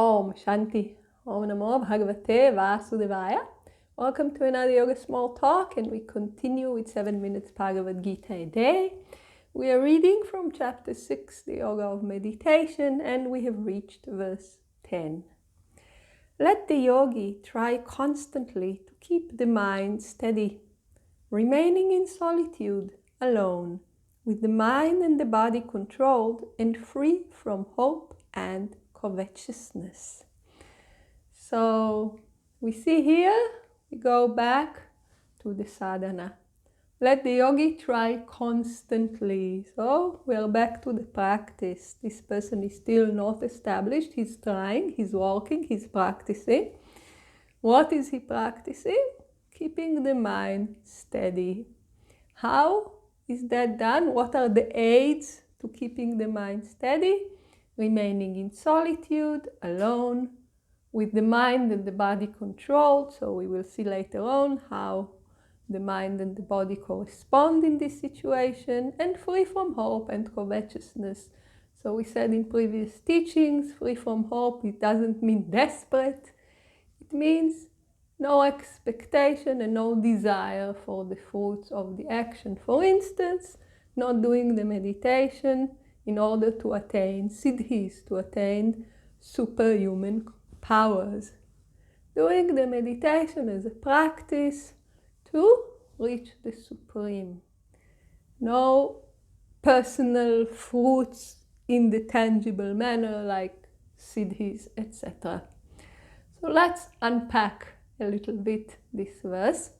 Om Shanti. Om Namo Bhagavate Vasudevaya. Welcome to another Yoga Small Talk, and we continue with 7 minutes Bhagavad Gita a day. We are reading from chapter 6, the Yoga of Meditation, and we have reached verse 10. Let the yogi try constantly to keep the mind steady, remaining in solitude, alone, with the mind and the body controlled and free from hope and covetousness. So we see here, we go back to the sadhana. Let the yogi try constantly. So we are back to the practice. This person is still not established. He's trying, he's working, he's practicing. What is he practicing? Keeping the mind steady. How is that done? What are the aids to keeping the mind steady? Remaining in solitude, alone, with the mind and the body controlled. So we will see later on how the mind and the body correspond in this situation, and free from hope and covetousness. So we said in previous teachings, free from hope, it doesn't mean desperate. It means no expectation and no desire for the fruits of the action. For instance, not doing the meditation in order to attain siddhis, to attain superhuman powers. Doing the meditation as a practice to reach the supreme. No personal fruits in the tangible manner like siddhis, etc. So let's unpack a little bit this verse.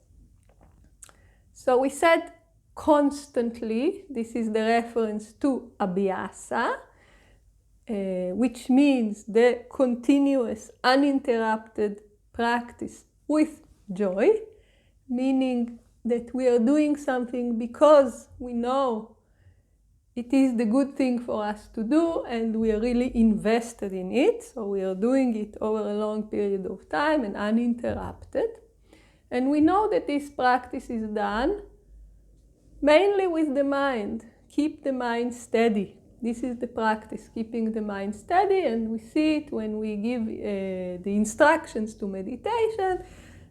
So we said constantly, this is the reference to abhyasa, which means the continuous, uninterrupted practice with joy, meaning that we are doing something because we know it is the good thing for us to do and we are really invested in it. So we are doing it over a long period of time and uninterrupted. And we know that this practice is done mainly with the mind. Keep the mind steady. This is the practice, keeping the mind steady, and we see it when we give the instructions to meditation,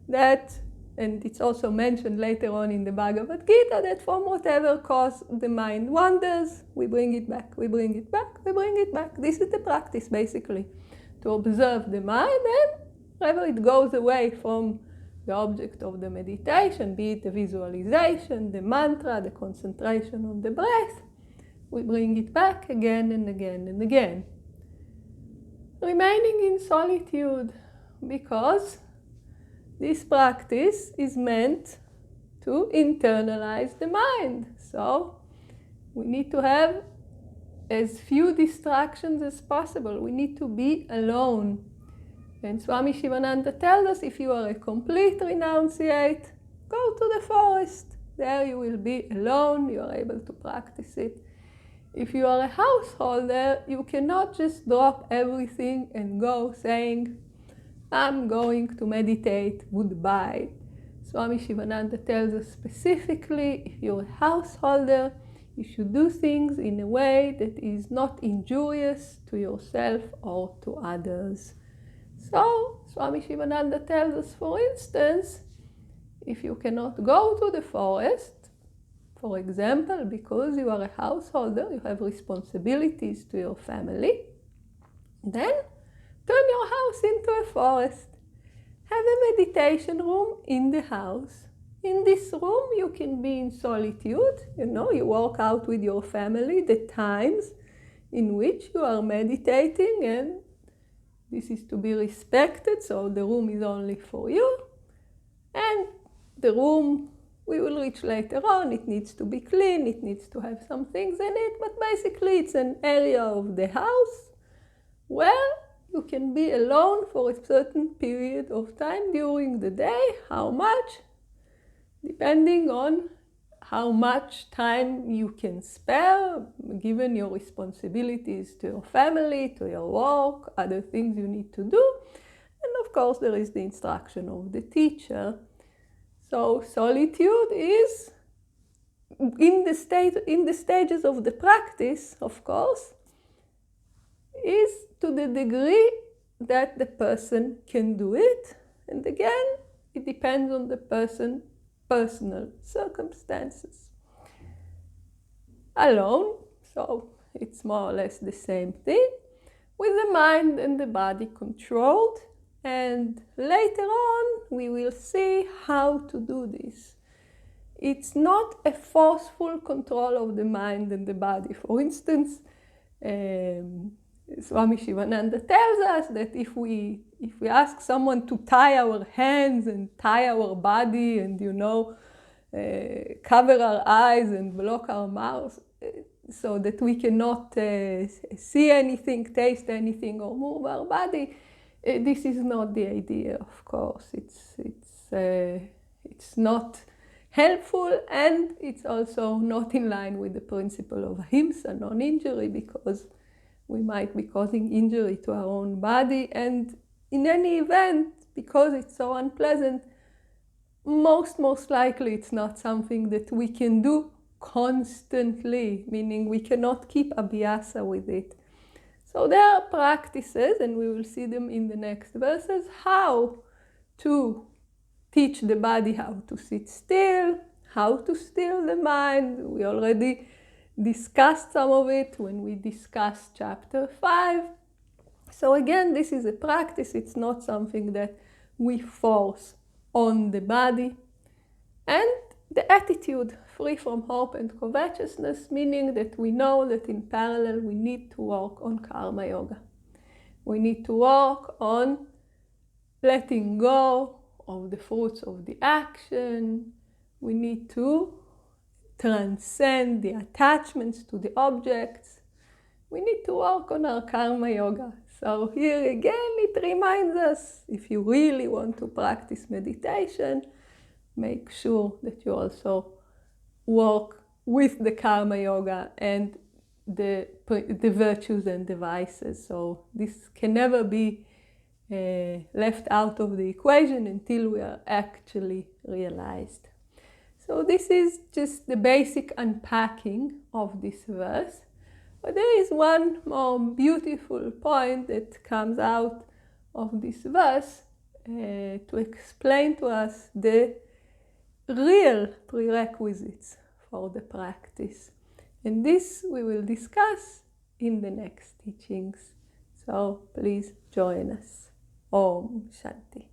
that, and it's also mentioned later on in the Bhagavad Gita, that from whatever cause the mind wanders, we bring it back, we bring it back, we bring it back. This is the practice, basically, to observe the mind, and whenever it goes away from the object of the meditation, be it the visualization, the mantra, the concentration on the breath, we bring it back again and again and again. Remaining in solitude, because this practice is meant to internalize the mind. So we need to have as few distractions as possible. We need to be alone. And Swami Shivananda tells us, if you are a complete renunciate, go to the forest. There you will be alone. You are able to practice it. If you are a householder, you cannot just drop everything and go saying, I'm going to meditate, goodbye. Swami Shivananda tells us specifically, if you're a householder, you should do things in a way that is not injurious to yourself or to others. So, Swami Shivananda tells us, for instance, if you cannot go to the forest, for example, because you are a householder, you have responsibilities to your family, then turn your house into a forest. Have a meditation room in the house. In this room, you can be in solitude. You walk out with your family, the times in which you are meditating, and this is to be respected, so the room is only for you. And the room, we will reach later on, it needs to be clean, it needs to have some things in it, but basically it's an area of the house where you can be alone for a certain period of time during the day. How much? Depending on how much time you can spare, given your responsibilities to your family, to your work, other things you need to do. And of course, there is the instruction of the teacher. So solitude is, in the stages of the practice, of course, is to the degree that the person can do it. And again, it depends on the person's personal circumstances. Alone, so it's more or less the same thing, with the mind and the body controlled. And later on, we will see how to do this. It's not a forceful control of the mind and the body. For instance, Swami Shivananda tells us that if we ask someone to tie our hands and tie our body and, cover our eyes and block our mouths so that we cannot see anything, taste anything, or move our body, this is not the idea, of course. It's not helpful, and it's also not in line with the principle of ahimsa, non-injury, because we might be causing injury to our own body. And in any event, because it's so unpleasant, most likely it's not something that we can do constantly, meaning we cannot keep abhyasa with it. So there are practices, and we will see them in the next verses, how to teach the body how to sit still, how to still the mind. We already discussed some of it when we discussed chapter 5. So again, this is a practice. It's not something that we force on the body. And the attitude, free from hope and covetousness, meaning that we know that in parallel we need to work on karma yoga. We need to work on letting go of the fruits of the action. We need to transcend the attachments to the objects. We need to work on our karma yoga. So here again it reminds us, if you really want to practice meditation, make sure that you also work with the karma yoga and the virtues and the vices. So this can never be left out of the equation until we are actually realized. So this is just the basic unpacking of this verse. But there is one more beautiful point that comes out of this verse to explain to us the real prerequisites for the practice. And this we will discuss in the next teachings. So please join us. Om Shanti.